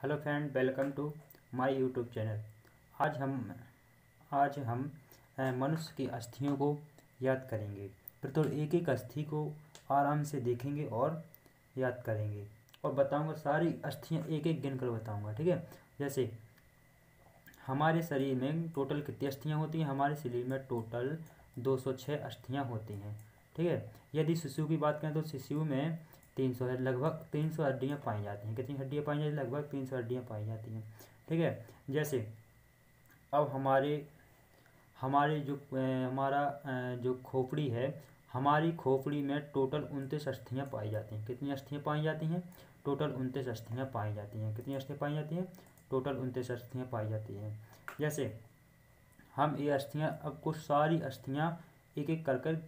Hello friend, welcome to my YouTube channel. आज हम मनुष्य की अस्थियों को याद करेंगे। फिर तो एक एक अस्थि को आराम से देखेंगे और याद करेंगे और बताऊंगा। सारी अस्थियां एक एक गिन कर बताऊंगा, ठीक है। जैसे हमारे शरीर में टोटल कितनी अस्थियां होती हैं? हमारे शरीर में टोटल 206 अस्थियां होती हैं, ठीक है। यदि शिशु की बात करें तो शिशु में 300 है, लगभग 300 हड्डियां पाई जाती हैं। कितनी हड्डियां पाई जाती हैं? लगभग 300 हड्डियां पाई जाती हैं, ठीक है। जैसे अब हमारे हमारे जो हमारा जो खोपड़ी है, हमारी खोपड़ी में टोटल 29 अस्थियां पाई जाती हैं। कितनी अस्थियां पाई जाती हैं? टोटल 29 अस्थियां पाई जाती हैं। कितनी अस्थियां पाई जाती हैं? टोटल 29 अस्थियां पाई जाती हैं। जैसे हम ये अस्थियां, अब कुछ सारी अस्थियां एक एक कर कर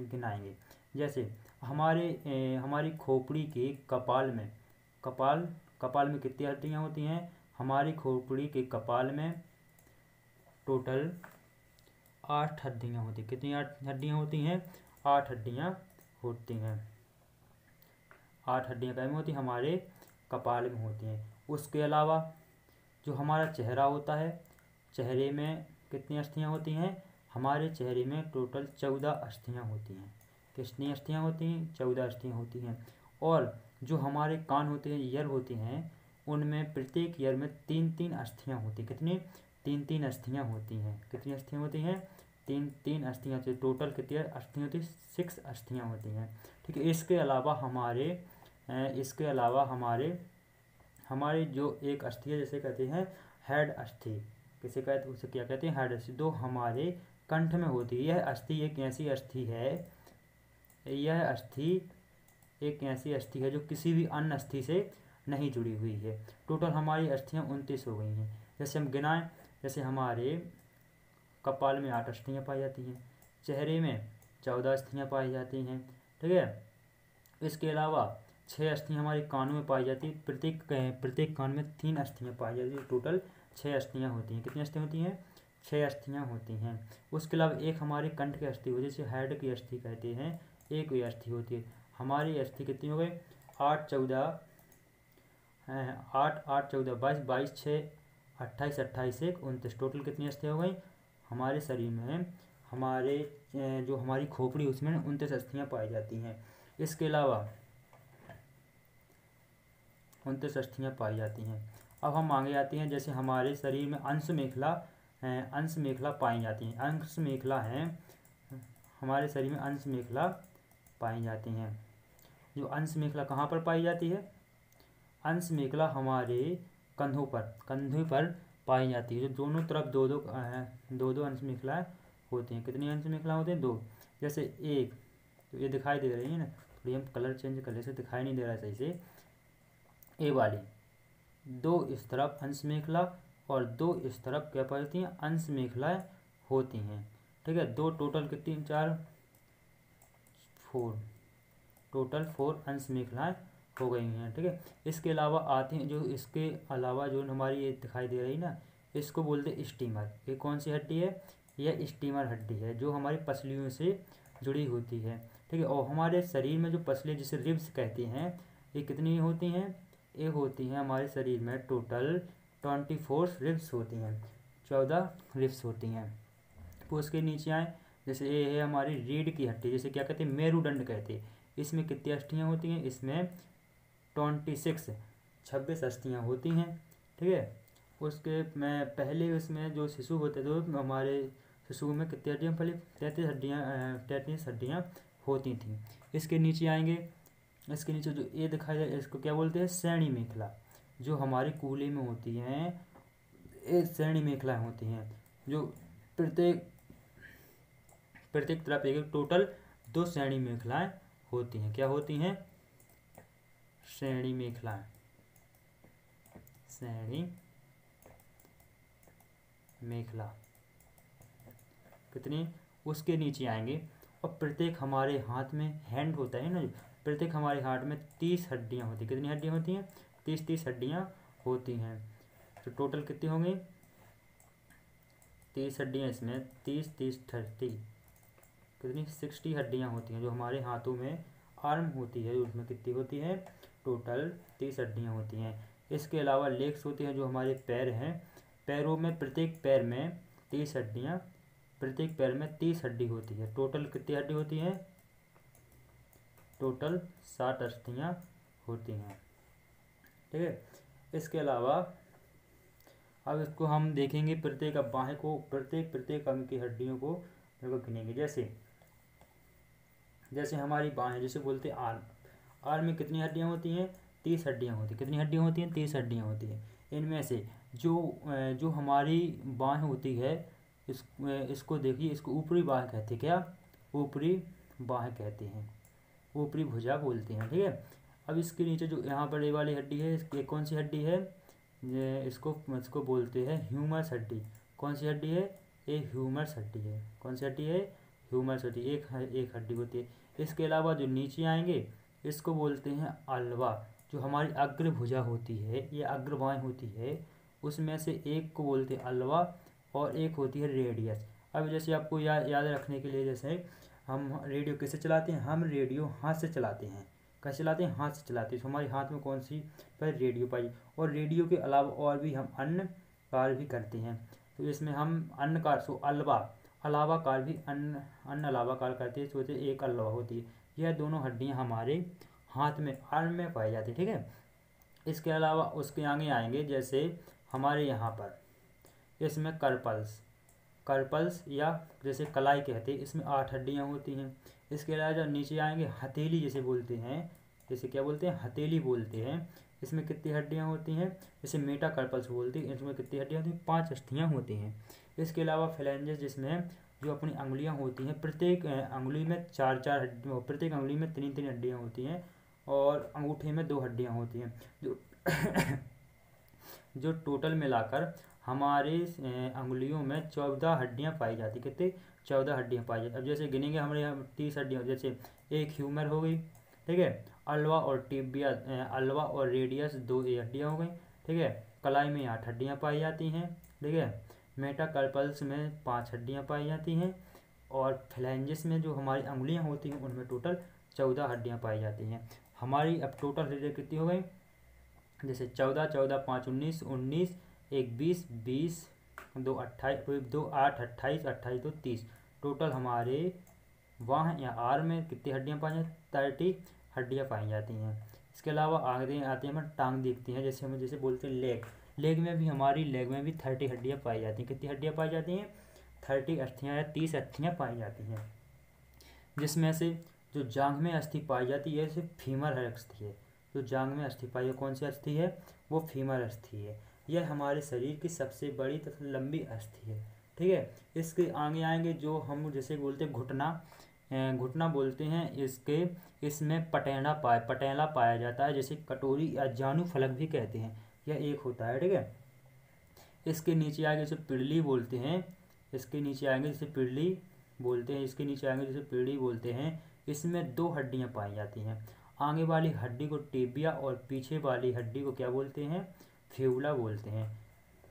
गिनाएंगे। जैसे हमारी खोपड़ी के कपाल में कितनी हड्डियां होती हैं? हमारी खोपड़ी के कपाल में टोटल 8 हड्डियां होती हैं। कितनी 8 हड्डियां होती हैं? 8 हड्डियां होती हैं। 8 हड्डियां कहाँ में होती हैं? हमारे कपाल में होती हैं। उसके अलावा जो हमारा चेहरा होता है, चेहरे में कितनी अस्थियां होती हैं? हमारे चेहरे में टोटल 14 अस्थियां होती हैं। कितनी अस्थियां होती हैं? 14 अस्थियां होती हैं। और जो हमारे कान होते हैं, ईयर होते हैं, उनमें प्रत्येक ईयर में 3-3 अस्थियां होती हैं। कितनी? 3-3 अस्थियां होती हैं। कितनी अस्थियां होती हैं? 3-3 अस्थियां होती हैं। टोटल कितनी अस्थियां होती हैं? 6 अस्थियां होती हैं, ठीक है। इसके अलावा हमारे जो एक अस्थि है, जैसे कहते हैं हेड अस्थि। किसे कहते हैं? उसे क्या कहते हैं? हेड अस्थि। दो हमारे कंठ में होती है। यह अस्थि एक ऐसी अस्थि है जो किसी भी अन्य अस्थि से नहीं जुड़ी हुई है। टोटल हमारी अस्थियां 29 हो गई हैं। जैसे हम गिनाएं, जैसे हमारे कपाल में 8 अस्थियां पाई जाती हैं, चेहरे में 14 अस्थियां पाई जाती हैं, ठीक है। इसके अलावा 6 अस्थियां हमारे कानों में पाई जाती है। प्रत्येक कान में 3 अस्थियां पाई जाती है। टोटल 6 अस्थियां होती हैं। कितनी अस्थियां होती हैं? 6 अस्थियां होती हैं। उसके अलावा एक हमारे कंठ की अस्थि होती है, जिसे हेड की अस्थि कहते हैं। एक ये अस्थि होती है। हमारी अस्थि कितनी हो गई? 8-14 8-8-14 22 6 28 28 1 29। टोटल कितनी अस्थियां हो गई हमारे शरीर में? जो हमारी खोपड़ी, उसमें 29 अस्थियां पाई जाती हैं। इसके अलावा 29 अस्थियां पाई जाती हैं। अब हम आगे आते हैं। जैसे हमारे शरीर में अंश मेखला पाई जाती हैं। अंश मेखला है, हमारे शरीर में अंश मेखला पाई जाती हैं। जो अंश मेखला कहाँ पर पाई जाती है? अंश मेखला हमारे कंधों पर पाई जाती है। जो दोनों तरफ दो अंश मेखला होती हैं। कितनी अंश मेखला होती हैं? 2। जैसे एक तो ये दिखाई दे रही है ना, थोड़ी हम कलर चेंज कर ले से दिखाई नहीं दे रहा है सही से। ए वाली 2 इस तरफ अंश मेखला और 2 इस तरफ क्या पाई जाती हैं? अंश मेखलाएं होती हैं, ठीक है। 2 टोटल कितनी? 4 4 टोटल 4 अंश मेखलाएं हो गई हैं, ठीक है। इसके अलावा जो हमारी ये दिखाई दे रही ना, इसको बोलते हैं स्टीमर। ये कौन सी हड्डी है? यह स्टीमर हड्डी है, जो हमारी पसलियों से जुड़ी होती है, ठीक है। और हमारे शरीर में जो पसलियाँ, जिसे रिब्स कहते हैं, ये कितनी होती हैं? ये होती हैं हमारे शरीर में टोटल 24 रिब्स होती हैं। 14 रिब्स होती हैं। तो उसके नीचे आए, जैसे ये है हमारी रीढ़ की हड्डी, जिसे क्या कहते हैं? मेरुदंड कहते हैं। इसमें कितनी अस्थियां होती हैं? इसमें 26 अस्थियां होती हैं, ठीक है। उसके में पहले उसमें जो शिशु होते थे, हमारे शिशु में कितनी हड्डियां पहले? 33 हड्डियां होती थी। इसके नीचे आएंगे। इसके नीचे जो ये दिखाई दे, इसको क्या बोलते हैं? श्रेणी मेखला। जो हमारे कूल्हे में होती हैं, ये श्रेणी मेखला होती हैं। जो प्रत्येक तरफ एक टोटल 2 श्रेणी मेखलाएं होती हैं। क्या होती हैं? श्रेणी मेखलाएं। श्रेणी मेखला कितनी? उसके नीचे आएंगे। और प्रत्येक हमारे हाथ में हैंड होता है ना, प्रत्येक हमारे हाथ में 30 हड्डियां होती हैं। कितनी हड्डियां होती हैं? 30 हड्डियां होती हैं। तो टोटल कितनी होंगी? 30 हड्डियां। इसमें 30 कितनी? 60 हड्डियां होती हैं। जो हमारे हाथों में आर्म होती है, उसमें कितनी होती है? टोटल 30 हड्डियां होती हैं। इसके अलावा लेग्स होते हैं जो हमारे पैर हैं। पैरों में प्रत्येक पैर में 30 हड्डियाँ, प्रत्येक पैर में 30 हड्डी होती है। टोटल कितनी हड्डी होती हैं? टोटल 60 अस्थियाँ होती हैं। ठीक है। इसके अलावा अब इसको हम देखेंगे प्रत्येक, अब बाहें को प्रत्येक अंग की हड्डियों को गिनेंगे। जैसे हमारी बाहें, जैसे बोलते हैं आर्म। आर्म में कितनी हड्डियाँ होती हैं? 30 हड्डियाँ होती हैं। कितनी हड्डियाँ होती हैं? 30 हड्डियाँ होती हैं। इनमें से जो हमारी बाहें होती है, इसको देखिए, इसको ऊपरी बाहें कहते हैं। क्या? ऊपरी बाहें कहते हैं, ऊपरी भुजा बोलते हैं। ठीक है। अब इसके नीचे जो यहाँ पर ये वाली हड्डी है, ये कौन सी हड्डी है? इसको बोलते हैं ह्यूमरस हड्डी। कौन सी हड्डी है? ये ह्यूमरस हड्डी है। कौन सी हड्डी है? ह्यूमरस हड्डी। एक हड्डी होती है। इसके अलावा जो नीचे आएंगे, इसको बोलते हैं अल्वा। जो हमारी अग्र भुजा होती है, ये अग्र बाहें होती है, उसमें से एक को बोलते हैं अल्वा और एक होती है रेडियस। अब जैसे आपको याद रखने के लिए, जैसे हम रेडियो कैसे चलाते हैं? हम रेडियो हाथ से चलाते हैं। कैसे चलाते हैं? हाथ से चलाते हैं। तो हमारे हाथ में कौन सी पर रेडियो पाई, और रेडियो के अलावा और भी हम अन्य कार्य भी करते हैं। तो इसमें हम अन्य कार्य, अलावा कार्य भी अन्य अलावा कार्य करते हैं। सोचे एक अलावा होती है। यह दोनों हड्डियां हमारे हाथ में, आर्म में पाई जाती है। ठीक है। इसके अलावा उसके आगे आएंगे, जैसे हमारे यहाँ पर इसमें करपल्स या जैसे कलाई कहते हैं, इसमें 8 हड्डियाँ होती हैं। इसके अलावा जब नीचे आएंगे, हथेली जैसे बोलते हैं, जैसे क्या बोलते हैं? हथेली बोलते हैं। इसमें कितनी हड्डियाँ होती हैं? जैसे मेटाकार्पल्स बोलते हैं, इसमें कितनी हड्डियाँ होती हैं? 5 अस्थियाँ होती हैं। इसके अलावा फ्लैंजेस, जिसमें जो अपनी अंगुलियाँ होती हैं, प्रत्येक अंगुली में 4 हड्डियाँ, प्रत्येक अंगुली में 3 हड्डियाँ होती हैं, और अंगूठे में 2 हड्डियाँ होती हैं। जो टोटल मिलाकर हमारे अंगुलियों में 14 हड्डियाँ पाई जाती। कितनी? 14 हड्डियाँ पाई जाती। अब जैसे गिनेंगे, हमारे यहाँ 30 हड्डियाँ, जैसे एक ह्यूमर हो गई। ठीक है। अल्वा और टिबिया, अल्वा और रेडियस 2 हड्डियाँ हो गई। ठीक है। कलाई में 8 हड्डियाँ पाई जाती हैं। ठीक है। मेटाकार्पल्स में 5 हड्डियाँ पाई जाती हैं, और फ्लैंजेस में जो हमारी अंगुलियाँ होती हैं, उनमें टोटल 14 हड्डियाँ पाई जाती हैं। हमारी अब टोटल हड्डियाँ कितनी हो गई? जैसे 14, 14, 5, 19, 19, 1, 20, 20, 2, 28, 2, 8, 28, 28, 2, 30। टोटल हमारे वहाँ या आर्म में कितनी हड्डियाँ पाई जाती? 30 हड्डियाँ पाई जाती हैं। इसके अलावा आगे आते हैं, हम टांग देखते हैं। जैसे बोलते हैं लेग। लेग में भी 30 हड्डियाँ पाई जाती हैं। कितनी हड्डियाँ पाई जाती हैं? 30 अस्थियाँ या 30 अस्थियाँ पाई जाती हैं। जिसमें से जो जांघ में अस्थि पाई जाती है, सिर्फ फीमर अस्थि है। जो जांघ में अस्थि पाई है, कौन सी अस्थि है? वो फीमर अस्थि है। यह हमारे शरीर की सबसे बड़ी तथा लंबी अस्थि है। ठीक है। इसके आगे आएंगे, जो हम जैसे बोलते हैं घुटना बोलते हैं। इसमें पटेला पाया जाता है, जैसे कटोरी या जानु फलक भी कहते हैं। यह एक होता है। ठीक है। इसके नीचे आगे जैसे पिड़ली बोलते हैं, इसके नीचे आएंगे जैसे पिड़ली बोलते हैं। इसमें 2 हड्डियाँ पाई जाती हैं। आगे वाली हड्डी को टिबिया और पीछे वाली हड्डी को क्या बोलते हैं? फ्यूला बोलते हैं।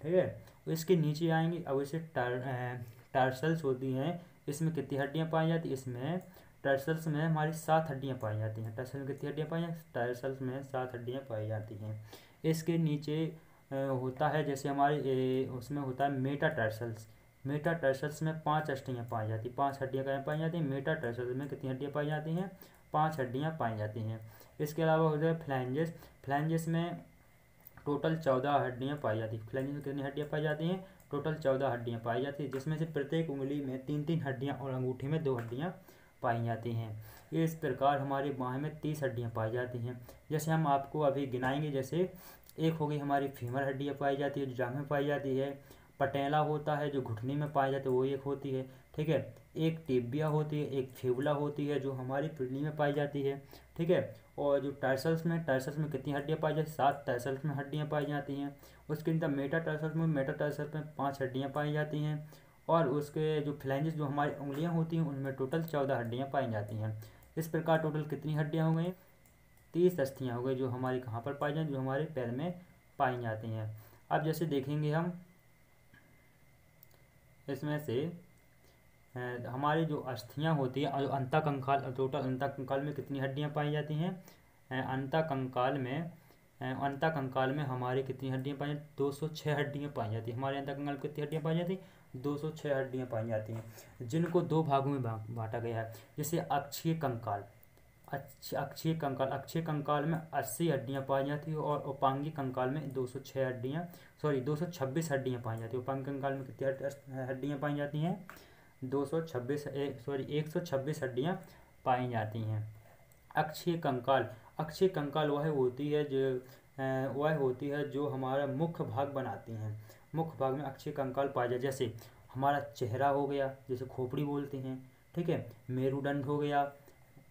ठीक है। इसके नीचे आएंगे, अब इसे टार्सल्स होती हैं। इसमें कितनी हड्डियाँ पाई जाती हैं? इसमें टार्सल्स में हमारी 7 हड्डियाँ पाई जाती हैं। टार्सल्स में कितनी हड्डियाँ पाई जाती हैं? टार्सल्स में 7 हड्डियाँ पाई जाती हैं। इसके नीचे होता है, जैसे हमारे उसमें होता है मेटाटार्सल्स। मेटाटार्सल्स में 5 अस्थियाँ पाई जाती हैं। 5 हड्डियाँ कहाँ पाई जाती हैं? मेटाटार्सल्स में कितनी हड्डियाँ पाई जाती हैं? 5 हड्डियाँ पाई जाती हैं। इसके अलावा होता है फ्लैंजेस। फ्लैंजेस में टोटल 14 हड्डियाँ पाई जाती हैं। फ्लैंजेस में कितनी हड्डियाँ पाई जाती हैं? टोटल 14 हड्डियाँ पाई जाती हैं, जिसमें से प्रत्येक उंगली में 3 हड्डियाँ और अंगूठे में 2 हड्डियाँ पाई जाती हैं। इस प्रकार हमारी बाहें में 30 हड्डियाँ पाई जाती हैं। जैसे हम आपको अभी गिनाएंगे, जैसे एक हो गई हमारी फीमर हड्डियाँ पाई जाती है, जो जांघ में पाई जाती है। पटेला होता है, जो घुटने में पाई जाती है, वो एक होती है। ठीक है। एक टिबिया होती है, एक फ्यूला होती है, जो हमारी पिड़ली में पाई जाती है। ठीक है। और जो टार्सल्स में कितनी हड्डियाँ पाई जाती हैं? 7 टार्सल्स में हड्डियाँ पाई जाती हैं। उसके अंदर मेटाटार्सल्स में 5 हड्डियाँ पाई जाती हैं। और उसके जो फ्लैंजेस, जो हमारी उंगलियाँ होती हैं, उनमें टोटल 14 हड्डियाँ पाई जाती हैं। इस प्रकार टोटल कितनी हड्डियाँ हो गई? 30 अस्थियाँ हो गई, जो हमारी कहाँ पर पाई जाती हैं? जो हमारे पैर में पाई जाती हैं। अब जैसे देखेंगे हम, इसमें से हमारी जो अस्थियाँ होती है, अंतःकंकाल, टोटल अंतःकंकाल में कितनी हड्डियाँ पाई जाती हैं? अंतःकंकाल में अंतः कंकाल में हमारे कितनी हड्डियां पाई जाती? 206 हड्डियां पाई जाती है। हमारे अंतः कंकाल में कितनी हड्डियां पाई जाती? 206 हड्डियां पाई जाती हैं, जिनको दो भागों में बांटा गया है। जैसे अक्षीय कंकाल, अक्षीय कंकाल में 80 हड्डियां पाई जाती है और उपांगी कंकाल में 226 हड्डियां पाई जाती है। उपांगी कंकाल में कितनी हड्डियां पाई जाती हैं? 126 हड्डियां पाई जाती हैं। अक्षीय कंकाल वह होती है जो हमारा मुख्य भाग बनाती हैं। मुख्य भाग में अक्षीय कंकाल पाया जाए, जैसे हमारा चेहरा हो गया, जैसे खोपड़ी बोलते हैं, ठीक है। मेरुदंड हो गया,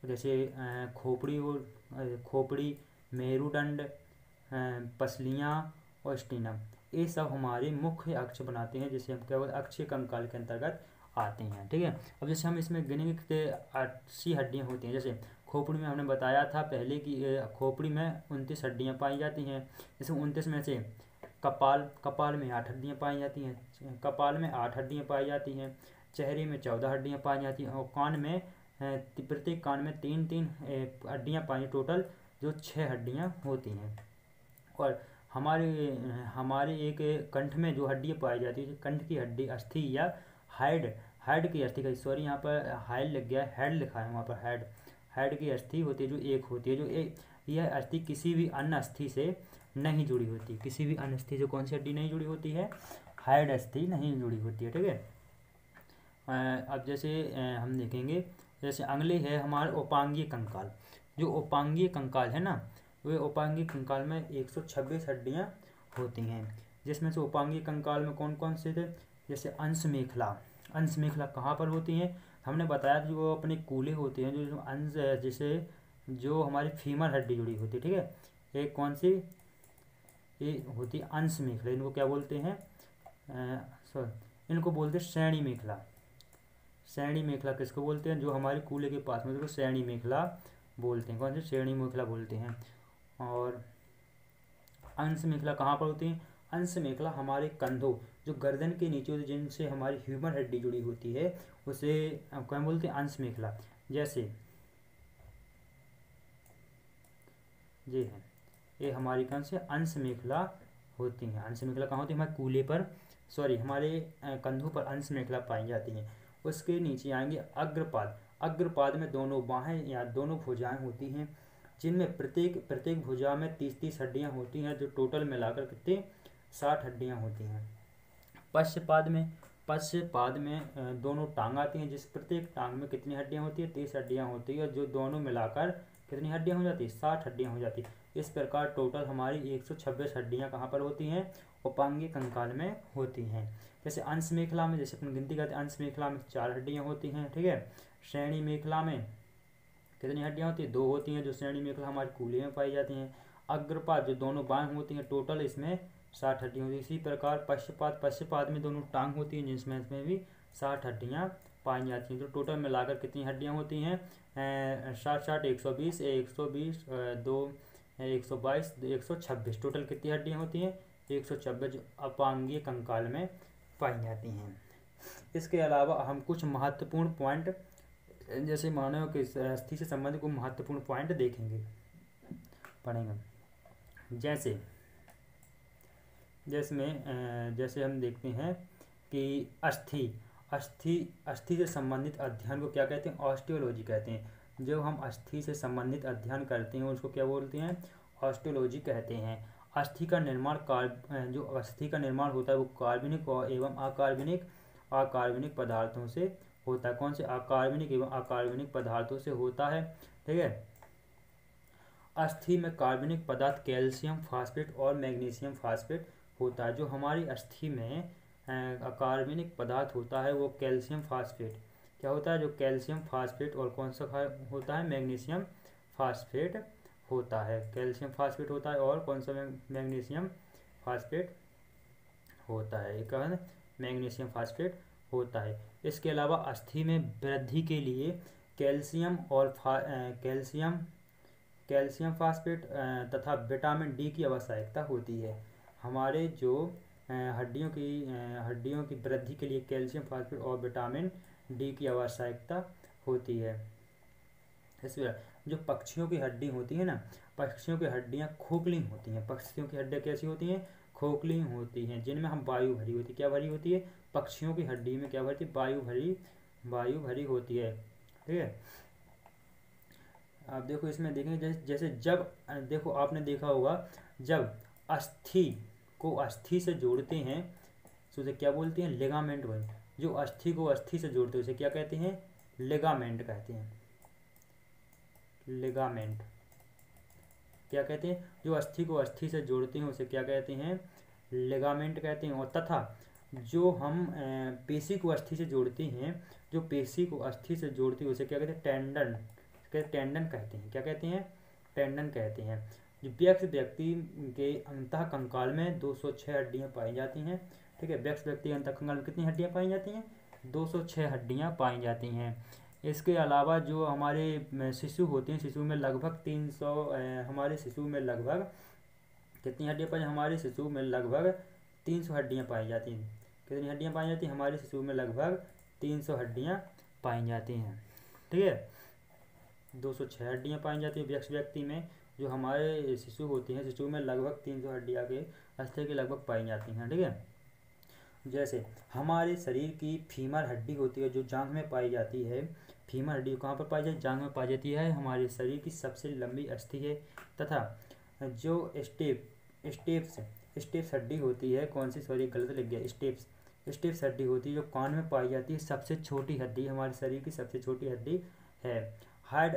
जैसे खोपड़ी, मेरुदंड, पसलियाँ और स्टीनम, ये सब हमारे मुख्य अक्ष बनाते हैं, जिसे हम केवल अक्षीय कंकाल के अंतर्गत आते हैं, ठीक है। अब जैसे हम इसमें गिनेंगे कि 80 हड्डियाँ होती हैं। जैसे खोपड़ी में हमने बताया था पहले कि खोपड़ी में 29 हड्डियाँ पाई जाती हैं। जैसे 29 में से कपाल में 8 हड्डियाँ पाई जाती हैं, कपाल में 8 हड्डियाँ पाई जाती हैं। चेहरे में 14 हड्डियाँ पाई जाती हैं और कान में प्रत्येक कान में 3 हड्डियाँ पाई, टोटल जो 6 हड्डियाँ होती हैं। और हमारे एक कंठ में जो हड्डियाँ पाई जाती है, कंठ की हड्डी, अस्थि या हेड की अस्थि का, सॉरी यहाँ पर हाइड लग गया, हेड लिखा है वहाँ पर, हेड की अस्थि होती है जो एक होती है, यह अस्थि किसी भी अन्य अस्थि से नहीं जुड़ी होती। किसी भी अन्य अस्थि से कौन सी हड्डी नहीं जुड़ी होती है? हेड अस्थि नहीं जुड़ी होती है, ठीक है। अब जैसे हम देखेंगे, जैसे अगले है हमारे उपांगीय कंकाल। जो उपांगीय कंकाल है ना, वे उपांगीय कंकाल में 126 हड्डियाँ होती हैं, जिसमें से उपांगीय कंकाल में कौन कौन से थे? जैसे अंश मेखला कहाँ पर होती हैं? हमने बताया कि वो अपने कूल्हे होते हैं, जो अंश जैसे जो हमारी फीमर हड्डी जुड़ी होती है, ठीक है। एक कौन सी ये होती है? अंश मेखला। इनको क्या बोलते हैं? इनको बोलते हैं श्रेणी मेखला। श्रेणी मेखला किसको बोलते हैं? जो हमारे कूल्हे के पास में, उसको श्रेणी मेखला बोलते हैं। कौन सी? श्रेणी मेखला बोलते हैं। और अंश मेखला कहाँ पर होती है? अंश मेखला हमारे कंधों, जो गर्दन के नीचे होती है, जिनसे हमारी ह्यूमर हड्डी जुड़ी होती है, उसे क्या बोलते हैं? अंश मेखला। जैसे ये है, ये हमारी कौन से? अंश मेखला होती हैं। अंश मेखला कहाँ होती है? हमारे कूल्हे पर, सॉरी हमारे कंधों पर अंश मेखला पाई जाती हैं। उसके नीचे आएंगे अग्रपाद में दोनों बाहें या दोनों भुजाएं होती हैं, जिनमें प्रत्येक भुजा में 30 हड्डियां होती हैं, जो टोटल मिलाकर कितने? 60 हड्डियां होती हैं। पश्चपाद में दोनों टांग आती हैं, जिस प्रत्येक टांग में कितनी हड्डियां होती है? 30 हड्डियां होती है, जो दोनों मिलाकर कितनी हड्डियां हो जाती है? 60 हड्डियां हो जाती है। इस प्रकार टोटल हमारी 126 हड्डियां कहाँ पर होती हैं? उपांगीय कंकाल में होती हैं। जैसे अंश मेखला में, जैसे अपन गिनती करते हैं, अंश मेखला में 4 हड्डियां होती हैं, ठीक है। श्रेणी मेखला में कितनी हड्डियां होती है? 2 होती हैं, जो श्रेणी मेखला हमारे कूल्हे में पाई जाती हैं। अग्रपाद, जो दोनों बाहें होती हैं, टोटल इसमें 60 हड्डियां होती है। इसी प्रकार पश्चपाद में दोनों टांग होती हैं, जिसमें इसमें भी 60 हड्डियां पाई जाती हैं। तो टोटल मिलाकर कितनी हड्डियां होती हैं? 60 120 2 122 126, टोटल कितनी हड्डियां होती हैं? 126 अपांगीय कंकाल में पाई जाती हैं। इसके अलावा हम कुछ महत्वपूर्ण पॉइंट, जैसे मानव के अस्थि से संबंधित कुछ महत्वपूर्ण पॉइंट देखेंगे, पढ़ेंगे। जैसे हम देखते हैं कि अस्थि से संबंधित अध्ययन को क्या कहते हैं? ऑस्टियोलॉजी कहते हैं। जो हम अस्थि से संबंधित अध्ययन करते हैं उसको क्या बोलते हैं? ऑस्टियोलॉजी कहते हैं। अस्थि का निर्माण होता है वो कार्बनिक एवं अकार्बनिक पदार्थों से होता है। कौन से? अकार्बनिक एवं अकार्बनिक पदार्थों से होता है, ठीक है। अस्थि में कार्बनिक पदार्थ कैल्शियम फास्फेट और मैग्नीशियम फास्फेट होता है। जो हमारी अस्थि में अकार्बनिक पदार्थ होता है वो कैल्शियम फास्फेट क्या होता है? जो कैल्शियम फास्फेट और कौन सा होता है? मैग्नीशियम फास्फेट होता है। कैल्शियम फास्फेट होता है और कौन सा? मैग्नीशियम फास्फेट होता है। एक है मैग्नीशियम फास्फेट होता है। इसके अलावा अस्थि में वृद्धि के लिए कैल्शियम फास्फेट तथा विटामिन डी की आवश्यकता होती है। हमारे जो हड्डियों की वृद्धि के लिए कैल्शियम फास्फेट और विटामिन डी की आवश्यकता होती है। इसमें जो पक्षियों की हड्डी होती है ना, पक्षियों की हड्डियाँ खोखली होती हैं। पक्षियों की हड्डियाँ कैसी होती हैं? खोखली होती हैं, जिनमें हम वायु भरी होती है। क्या भरी होती है? पक्षियों की हड्डी में क्या भरी? वायु भरी होती है। ठीक है। आप देखो इसमें देखेंगे जैसे जब देखो आपने देखा होगा, जब अस्थि को अस्थि से जोड़ते हैं तो उसे क्या बोलते हैं? लिगामेंट भाई। जो अस्थि को अस्थि से जोड़ते हैं उसे क्या कहते हैं? लिगामेंट कहते हैं। लिगामेंट क्या कहते हैं? जो अस्थि को अस्थि से जोड़ते हैं उसे क्या कहते हैं? लिगामेंट कहते हैं। और तथा जो हम पेशी को अस्थि से जोड़ते हैं, जो पेशी को अस्थि से जोड़ते हैं उसे क्या कहते हैं? टेंडन। टेंडन कहते हैं। क्या कहते हैं? टेंडन कहते हैं। जो व्यक्ति के अंतः कंकाल में 206 हड्डियां पाई जाती हैं। ठीक है। व्यक्ति के अंतः कंकाल में कितनी हड्डियां पाई जाती हैं? 206 हड्डियां पाई जाती हैं। इसके अलावा जो हमारे शिशु होते हैं, शिशु में लगभग 300 हमारे शिशु में लगभग कितनी हड्डियां पाई? हमारे शिशु में लगभग 300 हड्डियां पाई जाती हैं। कितनी हड्डियां पाई जाती हैं? हमारे शिशु में लगभग 300 हड्डियां पाई जाती हैं। ठीक है। 206 हड्डियां पाई जाती है व्यक्ति में। जो हमारे शिशु होते हैं, शिशु में लगभग 300 हड्डियां के अस्थि की लगभग पाई जाती हैं। ठीक है। जैसे हमारे शरीर की फीमर हड्डी होती है जो जांघ में पाई जाती है। फीमर हड्डी कहाँ पर पाई जाती है? जांघ में पाई जाती है। हमारे शरीर की सबसे लंबी अस्थि है। तथा जो स्टेप्स हड्डी होती है, कौन सी, सॉरी गलत लिख गया, स्टेप्स हड्डी होती है जो कान में पाई जाती है। सबसे छोटी हड्डी, हमारे शरीर की सबसे छोटी हड्डी है। हार्ड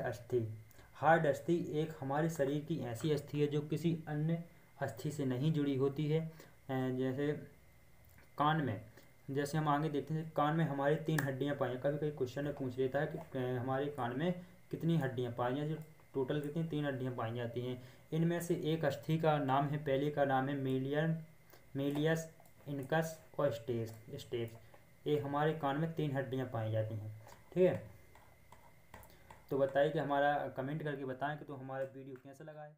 अस्थि एक हमारे शरीर की ऐसी अस्थि है जो किसी अन्य अस्थि से नहीं जुड़ी होती है। जैसे कान में, जैसे हम आगे देखते हैं, कान में हमारे 3 हड्डियां पाई हैं। कभी कभी क्वेश्चन में पूछ लेता है कि हमारे कान में कितनी हड्डियां पाई जाती हैं? टोटल कितनी? 3 हड्डियां पाई जाती हैं। इनमें से एक अस्थि का नाम है, पहले का नाम है मेलियस इनकस और स्टेप्स। ये हमारे कान में 3 हड्डियां पाई जाती हैं। ठीक है। तो बताइए कि हमारा कमेंट करके बताएं कि तो हमारा वीडियो कैसा लगा है।